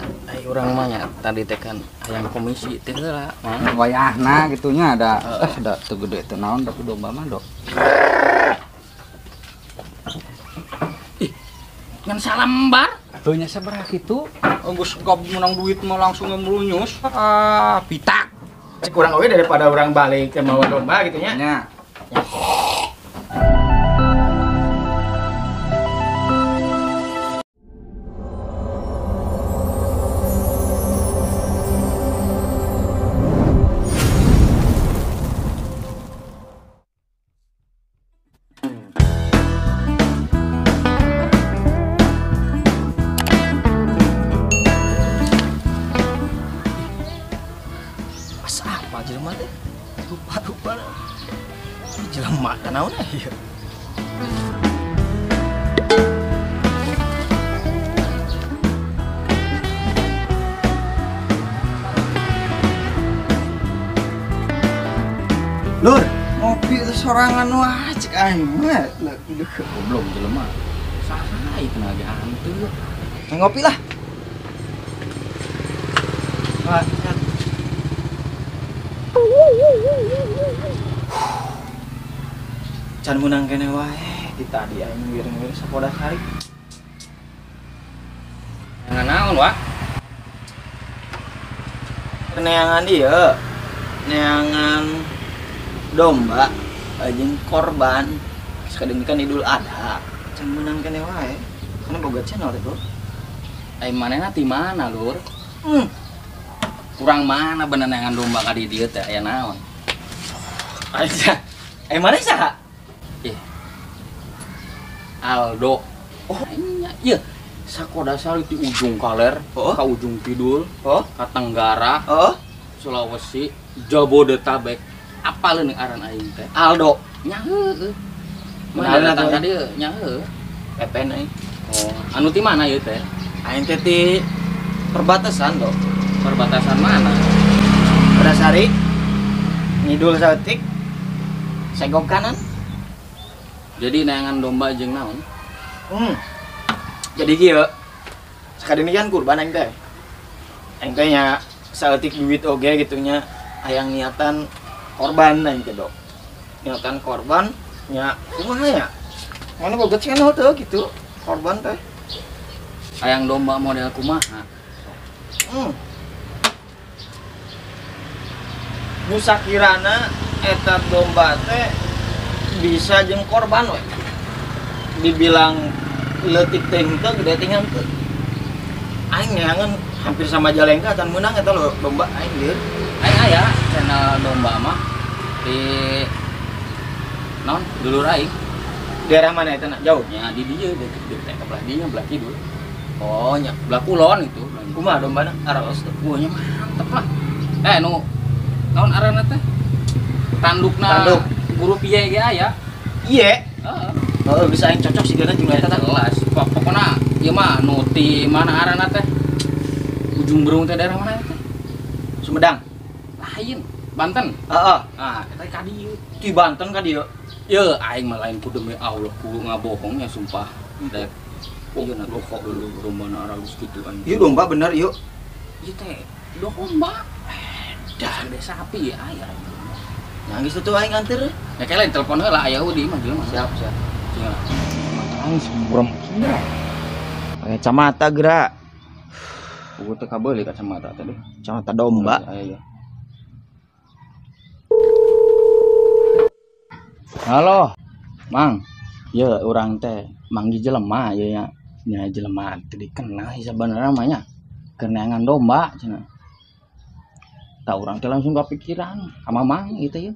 nya urang mah nya tadi tekan hayang komisi teh heula wayahna gitunya ada teu gede teu naon tapi domba mah dok. Ngan salambar Teu nya sabaraha kitu? geus gab menang duit mah langsung ngemelunyus Pitak. cek urang oge daripada urang balik ke mawa domba gitu nya. Nya. Apa jelema teh? Rupa-rupa jelema naon ieu? Lur, ngopi teh sorangan wah cek aing mah. Goblok jelema. Saha ieu tenaga hantu. Ngopi lah. Wah, can menang kene wae di tadi aing ngiring-ngiring sapoda sari. Yang naon wa? Neangan ieu. Neangan domba jeung korban. Sakadeng kan Idul Adha. Can menang kene wae. Kana boga channel teh, Bro. Ai manehna ti mana, Lur? Kurang mana bener neangan domba ka di dieu teh aya naon? Aja. Mana saha? Aldo. Oh, iya. Sakoda sari di ujung kaler, ka ujung kidul, ka tenggara, Sulawesi, Jabodetabek. Apaleun aran aing teh? Aldo. Nya heueuh. Mana datang ka dieu? Nya heueuh. Pepen aing. Oh, anu ti mana ieu teh? Aing teh ti perbatasan, Dok. Perbatasan mana? Pedasari, ngidul saeutik, segok kanan. Jadi neangan domba jeung naon? Jadi kieu. Sakadeni kan kurban aing teh. Aing teh nya saeutik duit oge gitu nya hayang niatan korban aing teh, Dok. Niatan korban nya kumaha ya? Mana boga channel teh gitu korban teh. Hayang domba model kumaha? Nu sakirana eta domba teh bisa jeung korban we. Dibilang leutik teh henteu gede teh henteu. Aing neangan hampir sama Jalengka can meunang eta lo domba aing lieur. Aing aya channel domba mah di naon dulur aing. Daerah mana eta jauh? Nya di dieu deket teh ka belah dieu belah kidul. Oh nya belah kulon itu. Kumaha dombana? Aros teh. Wah nya mantep lah. Nu naon aranna teh? Tanduk guru piye ge aya. Iya. Heeh. Bisa aing cocok sigana jeung eta teh kelas. Pokona ieu mah nu ti mana aranna teh? Ujung Berung teh daerah mana teh? Sumedang. Lain, Banten. Heeh. Ah, eta ka dieu. Ti Banten ka dieu. Yeuh, aing mah lain ku demi Allah kudu ngabohongnya sumpah. Dek. Ieu na rokok dulu rombana aralus kitu anjing. Ieu domba bener ieu. Ieu teh domba. Dah desa sapi aya. Nangis tuh aing anter. Ya kalian telepon heula aya di mah jelema. Siap. Cenah. Nangis buram. Aya kacamata geura. Puguh teh kabeuli kacamata teh. Kacamata domba. Aya. Halo, Mang. Ieu urang teh manggi jelema ieu nya. Nya jelema teh dikenal sabenerna mah nya. Keur neangan domba cenah. Tah urang teh langsung kepikiran ka Mamang gitu ya.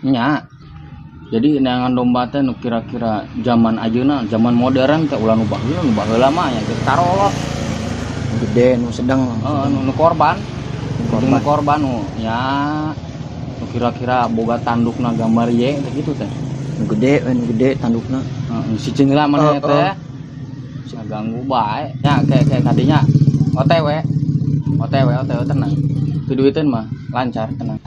Nya. Jadi neangan domba teh nu kira-kira zaman ayeuna, zaman modern teh ulah nu baheula mah nya geus tarolot. Gede nu sedang. Nu korban. Nu korban nu nya nu kira-kira boga tandukna gambar ye gitu teh. Nu gede tandukna. Heeh, si Cingla mana teh. Ganggu bae. Nya kayak kadinya OTW tenang. Duiteun mah lancar tenang.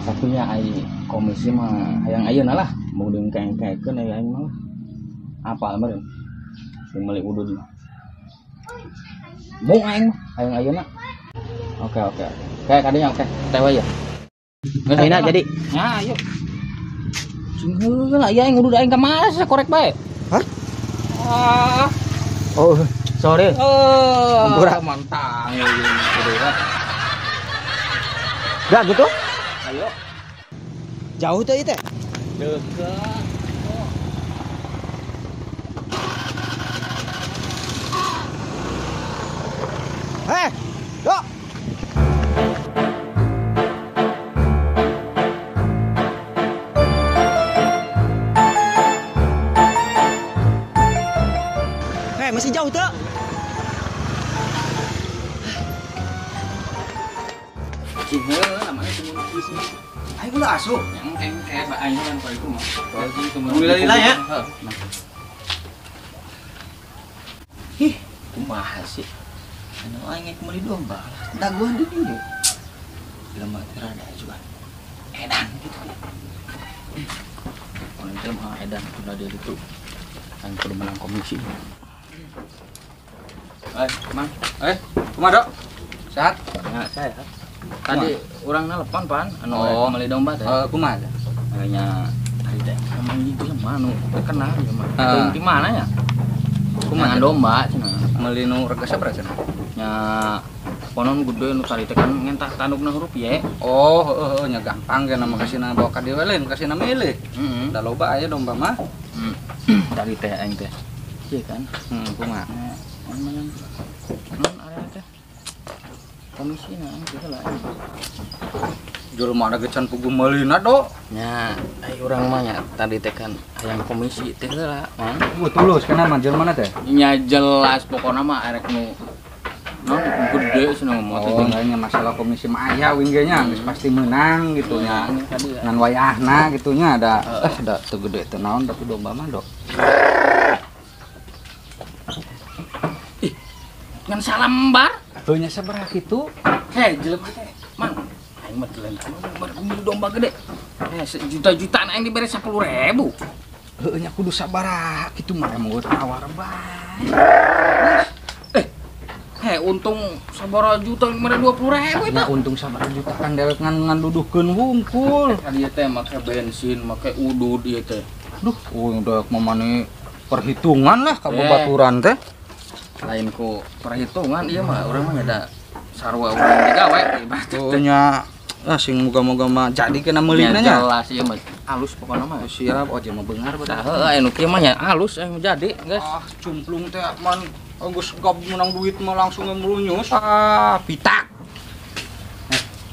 Satunya ai komisi mah hayang ayeuna lah. Mung deung kae-kaekeun aya aing mah. Apal meureun. Meuli udud. Bung aing mah, ayeuna. Oke. Kayak kadinya oke. Tewa ya. Ayeuna jadi. Ya, ayo. Sing heula aya aing udud aing ka mana korek bae. Hah? Ah. Oh, sorry. Ampura. Mantang. Gak gitu? Ayo. Jauh tuh itu. Dekat. Yuk. Masih jauh tuh. Ciheu namanya cuma kisah. Ayo udah asuh. Yang kayak baanya kan kalau itu mah. Lila ya. Ih, kumaha sih? Anu aing meuli domba. Daguan di dieu. Lemah rada juga. Edan gitu. Kalau itu mah edan sudah dia itu. Aing kudu menang komisi. Mang. Kumaha, Dok? Sehat? Ya, saya. Tadi orang nelpon pan anu meuli domba teh. Kumaha? Kayaknya tadi teh emang itu mah anu terkenal ya mah. Di mana ya? Kumaha domba cenah. Meuli nu rega sabaraha cenah? Nya konon gede nu tadi teh kan ngentah tandukna huruf ye. Oh, nya gampang ge nama kasina bawa ka dieu lain kasina milih. Heeh. Da loba aya domba mah. Tadi teh aing teh. Ieu kan. Kumaha? Non area teh. Komisina aing teh lah. Jelema ada gecan pugu meulina, Dok. Nya, urang mah nya tadi teh kan hayang komisi teh heula. Tulus kana mah jelema teh. Nya jelas pokona mah arek nu non gede cenah mah teh. Nya masalah komisi mah aya wing ge nya geus pasti menang gitu nya. Ngan wayahna gitu nya ada teu gede teu naon tapi domba mah, Dok. Ngan salambar. Heuh nya sabaraha kitu? Heh, jelema teh. Mang, aing mah teu lain pemilu domba gede. Sejuta-jutaan aing dibere 10.000. Heuh nya kudu sabaraha kitu mah emang tawar bae. Untung sabaraha juta mere 20.000 eta. Ya untung sabaraha juta kan dewek ngan duduhkeun wungkul. Dia teh make bensin, make udud ieu teh. Duh, udah mamane perhitungan lah kababaturan teh. Lain ku perhitungan ieu mah urang mah ada sarua urang digawe Tuh nya sing moga-moga mah jadi kena meulina nya. Jelas ieu mah alus pokona mah. Siap aja mah beungar Tah heuh anu kieu mah nya alus anu jadi, guys. Cumplung teh man geus gab menang duit mah langsung melunyus. Pitak.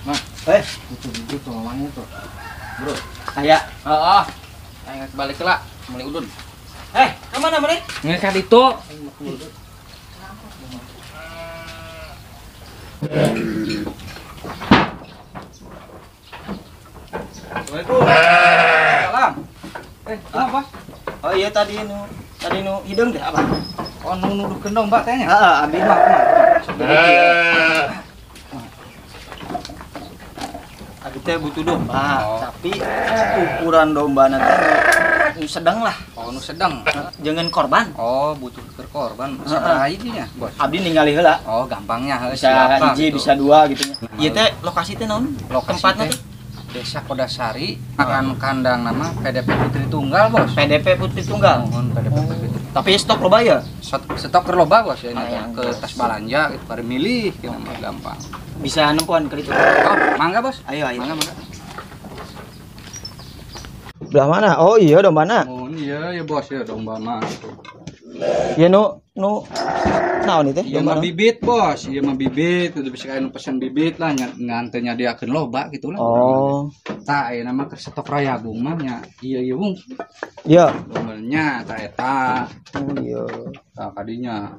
Mah, itu tolongnya tuh. Bro, Aya. heeh. Aing balik heula meuli udun. Ka mana meureun? Nge ka ditu. Assalamualaikum. Salam. Apa? Oh iya tadi nu hideung teh apa? Oh nu nuduhkeun domba teh nya. Heeh, abdi mah Abdi teh butuh domba, tapi ukuran dombana teh nu sedang lah. Oh nu sedang. Jangan korban. Oh butuh keur korban. Sabaraha idinya, Bos? Abdi ningali heula. Oh gampangnya Bisa hiji, bisa dua gitu nya. Ieu teh lokasi teh naon? Tempatna teh Desa Kodasari, akan kandang nama PDP Putri Tunggal, Bos. PDP Putri Tunggal. Mohon PDP Putri. Tapi stok loba ya? Stok keur loba, Bos ya Yang ke tas balanja gitu bari milih gitu mah gampang. Bisa nempuan ke ditu. Oh, mangga, Bos. Ayo. Mangga. Belah mana? Oh iya dombana. Oh iya ya, Bos ya domba mah. Ya nu naon itu? Ieu mah bibit, Bos. Ieu mah bibit, kudu bisa anu pesen bibit lah ngante nyadiakeun loba gitu lah. Oh. Tah ayeuna mah keur stok Rayagung mah nya. Ieu Wung. Iya. Dombanya tah eta. Oh iya. Tah kadinya.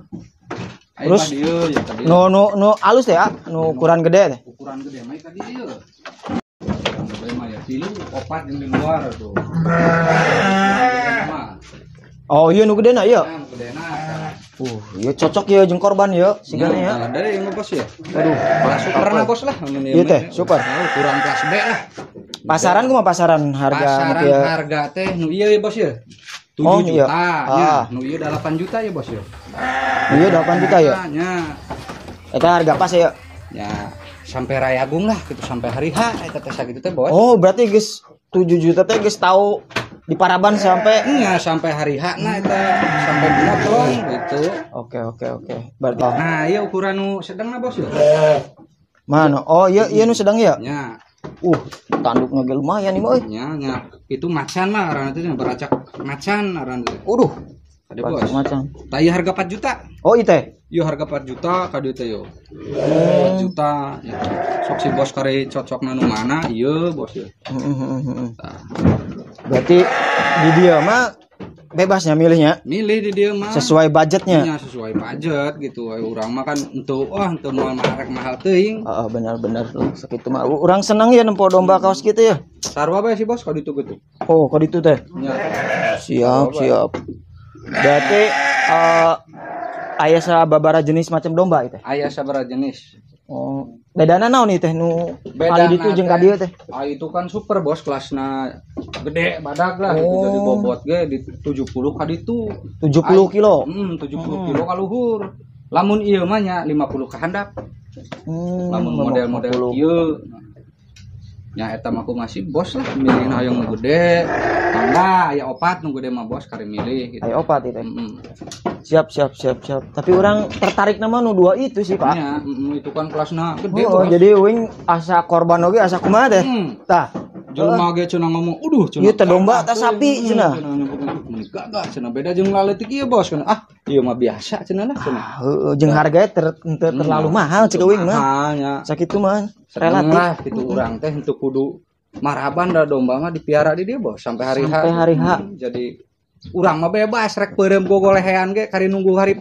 Terus dieu ya tadi. Nu alus teh ya, nu ukuran gede teh. Ukuran gede mah tadi ieu. Gede mah ya 3 4 yang di luar tuh. Oh iya nu gedena ieu. Gedena. Ieu cocok ya jeung korban ya sigana ya. Nah, dari yang Bos ya. Aduh, Super na Bos lah. Ieu teh super. Ukuran kelas B lah. Pasaran kumaha pasaran harga Pasaran ieu? harga teh nu ieu ya Bos ya. 7 Oh, juta iya. nya. Nu ieu 8 juta ya bos ya. Iya 8 juta ya. Nya. Eta harga pas ya. Ya sampai Rayagung lah gitu sampai hari H eta teh sakitu teh bos. Oh, berarti geus 7 juta teh geus tahu di Paraban sampai. Nya sampai hari H na eta sampai potong gitu. Oke. Berarti Nah, ieu ukuran nu sedang na bos ya. mana? Oh, iya nu sedang ya. Nya. Tanduknya ge lumayan nih, boy. Nya. Itu macan lah aran itu beracak macan aran teh. Uduh, Ada bos. macam. Tah ieu harga 4 juta. Oh, itu. Yo harga 4 juta ka dieu teh yo. 4 juta. Ya. Sok si bos kare cocokna nu mana? Ieu bos ya. Tah. Berarti di dia mah bebasnya milihnya Milih di dia mah sesuai budgetnya. nya sesuai budget gitu. Urang mah kan untuk untuk mau mahal teuing. Benar loh sakitu mah. Urang senang ya nempo domba kaos gitu ya. Sarua bae si bos ka ditu gitu. Oh, kok itu teh. Nya. Siap. Berarti aya sababaraha jenis macam domba itu. Aya sabaraha jenis. Oh, bedana naon ieu teh nu Bedana kali ditu jeung ka dieu teh? Itu kan super bos kelasna gede badag lah gitu. Jadi bobot ge di 70 ka ditu. 70 kilo. 70 kilo ka luhur. Lamun ieu mah nya 50 ka handap. Lamun model-model ieu. Nya eta mah aku masih bos lah milih hayang nu gede. Mangga aya opat nu gede mah bos kare milih gitu. Aya opat itu. Siap. Tapi orang tertarik nama nu dua itu sih, Pak. Nya, itu kan kelasna gede Oh, bos. jadi uing asa korban oge asa kumaha teh? Tah. Jelema ge cenah ngomong, cenah. Ieu teh domba teh sapi cenah. Gagak cenah beda jeung laletik ieu bos cenah. Ieu mah biasa cenah lah cenah. Heeh, jeung harganya terlalu mahal cek uing mah. Mahalnya. Sakitu mah Relatif lah relatif. gitu urang teh untuk kudu maraban da domba mah dipiara di dia bos sampai hari H. Sampai hari H. Jadi urang mah bebas rek peureum gogolehean ge kari nunggu hari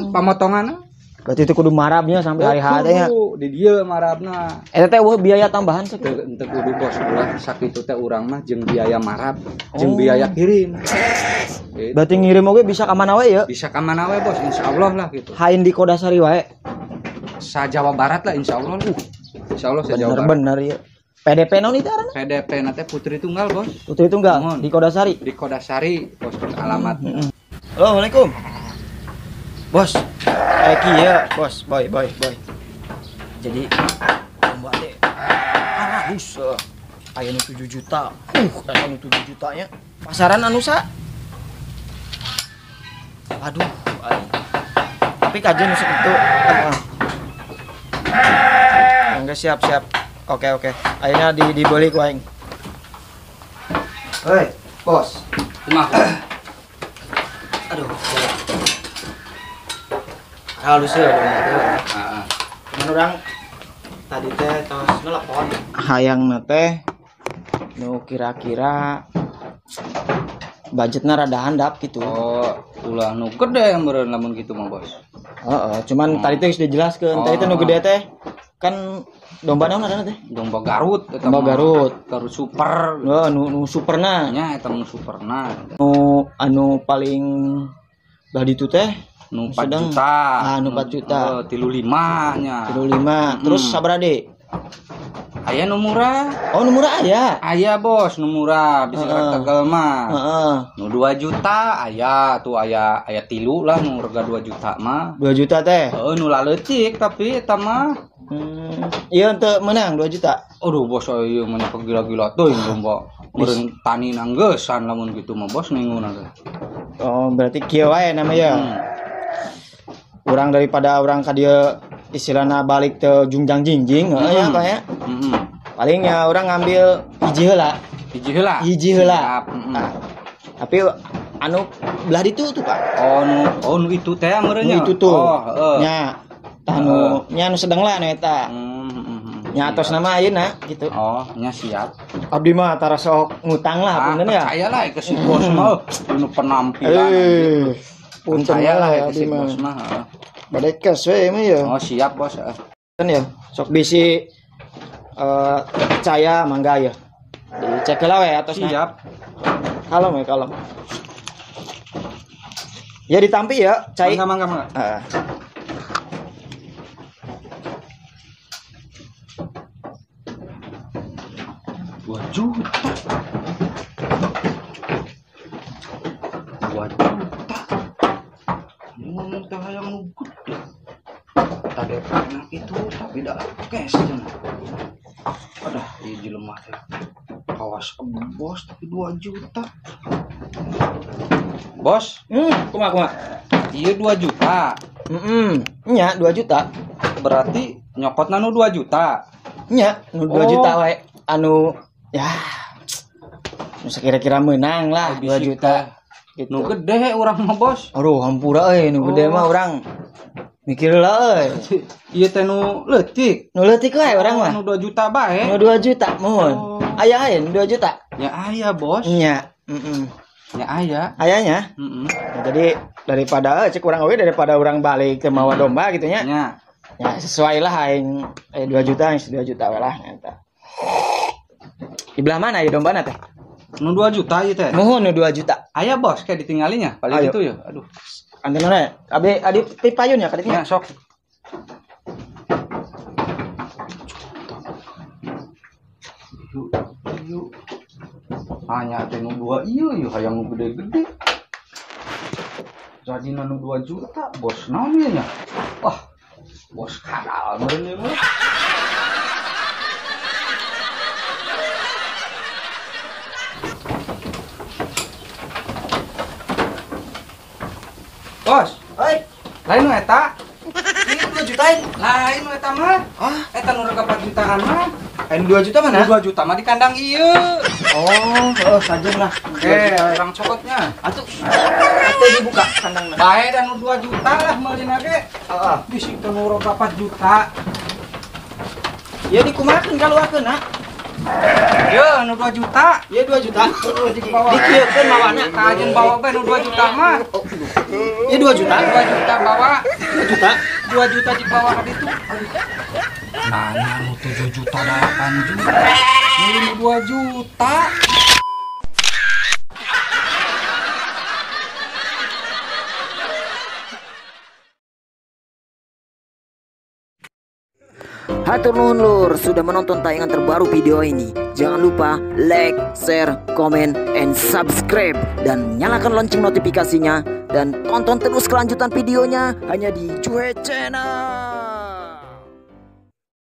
pamotongan. Berarti itu kudu marabnya sampai hari H teh ya. Di dieu marabna. Eta teh biaya tambahan sih. Teu kudu bos ulah sakitu teh urang mah jeung biaya marab jeung biaya kirim. Gitu. Berarti ngirim oge bisa ka mana we ya? Bisa ka mana we bos insyaallah lah gitu. Hain di Kodasari wae. Sa Jawa Barat lah insyaallah lah. Insyaallah sa Jawa Barat. Bener ya. PDP naon itu arana? PDP na teh Putri Tunggal bos. Putri Tunggal Mohon. di Kodasari. Di Kodasari bos alamat. Halo, Assalamualaikum. Bos, kieu, bos, boy. Jadi domba teh halus. Aya nu 7 juta. Aya nu 7 jutanya. Pasaran anu sa? Aduh, tapi kajian nu sakitu. Enggak siap. Oke. Akhirnya dibeli ku aing. Hei, bos. Kumaha? Aduh. Halus ya domba teh. Heeh. Cuman orang tadi teh tos nelpon hayangna teh nu kira-kira budgetna rada handap gitu. Oh, ulah nu gede meureun lamun kitu mah bos. Cuman tadi teh sudah jelaskeun tadi teh nu gede teh kan domba naon adana teh? Domba Garut eta Domba mah. Garut. Garut super. Nu superna. Nya eta nu superna. Nu anu paling lah ditu teh Nu 4 sedang- juta. nu 4 juta. 35 nya. 35. Terus sabaraha deui? Aya nu murah. Oh, nu murah aya. Aya bos nu murah bisa rek Tegal mah. Heeh. Nu 2 juta aya tuh aya tilu lah nu harga 2 juta mah. 2 juta teh. Heeh nu laleutik tapi eta mah Iya teu menang 2 juta. aduh bos ieu mah gila-gila teuing domba. Meureun tani nanggesan lamun kitu mah bos ninguna teh. Oh, berarti kieu wae namanya. Urang daripada urang ka dieu istilahna balik teu jungjang jingjing ya Pak ya. Paling ya urang ngambil hiji heula. Hiji heula. Nah, tapi anu belah ditu tuh Pak. Oh nu itu teh meureun Nu itu tuh. Oh, heeh. Nya tah nya nu sedeng lah nu eta. Nya atos nama ayeuna gitu. Oh, nya siap. Abdi mah tara sok ngutang lah punten ya. Percaya lah ke si bos mah nu penampilan. Punten Percaya lah lah ke si abdi mah. bos mah. Bade cash we mah ya. Oh, siap bos. Kan ya sok bisi percaya mangga ya dicek lah we atasna. Siap. Kalem. Ya ditampi ya cai. Mangga. Juta. teh hayang nu gede. Tadi pernah itu tapi dah cash cenah. Aduh, ieu jelema teh. Kawas bos tapi 2 juta. Bos, Kumaha. ieu 2 juta. Nya 2 juta. Berarti nyokotna nu 2 juta. Nya nu 2 juta wae. Anu ya nu kira-kira menang lah 2 juta. Gitu. Nu gede urang mah bos. Aduh, hampura euy nu gede mah urang mikir lah euy. Ieu teh nu leutik. Nu leutik wae urang mah. Nu 2 juta bae. Nu 2 juta mohon. Aya aya 2 juta. Ya aya bos. Nya, Ya aya. ayanya. Nah, jadi daripada cek urang oge daripada urang balik ke mawa domba gitu nya. Ya. Ya sesuai lah aing 2 juta, 2 juta we lah eta. Di belah mana ya dombana teh? Nu 2 juta ieu teh. Mohon nu 2 juta. Aya bos kayak ditinggalinya. Paling Ayo. itu ya. Aduh. Antenana abi adi pipayun ya kaditnya. Ya sok. Yuk. Hanya teh nu 2 ieu hayang nu gede-gede. Jadi nu 2 juta bos naon ieu nya? Wah. Bos kadal meureun ieu mah. Bos, Oi, lain nu eta? ini 2 juta. Lain nu eta mah. Eta nu rega 4 jutaan mah. Aing 2 juta mana? 2 juta mah di kandang ieu. Oh, sajen lah. Oke, orang cokotnya. Atuh. Atuh dibuka kandangna. Bae dan nu 2 juta lah meulina ge. Heeh. Bisik teh nu rega 4 juta. Ya dikumakeun kaluakeun na. Ye, nu 2 juta. Ya 2 juta. Bawa. Dikieukeun mawana. Kajen bawa bae nu 2 juta mah. Ya 2 juta. 2 juta bawa. 2 juta. 2 juta di bawah ka ditu. Nanya nu 7 juta 8 juta. Nu 2 juta. Hatur nuhun lur sudah menonton tayangan terbaru video ini. Jangan lupa like, share, comment, and subscribe. Dan nyalakan lonceng notifikasinya. Dan tonton terus kelanjutan videonya hanya di Cuek Channel.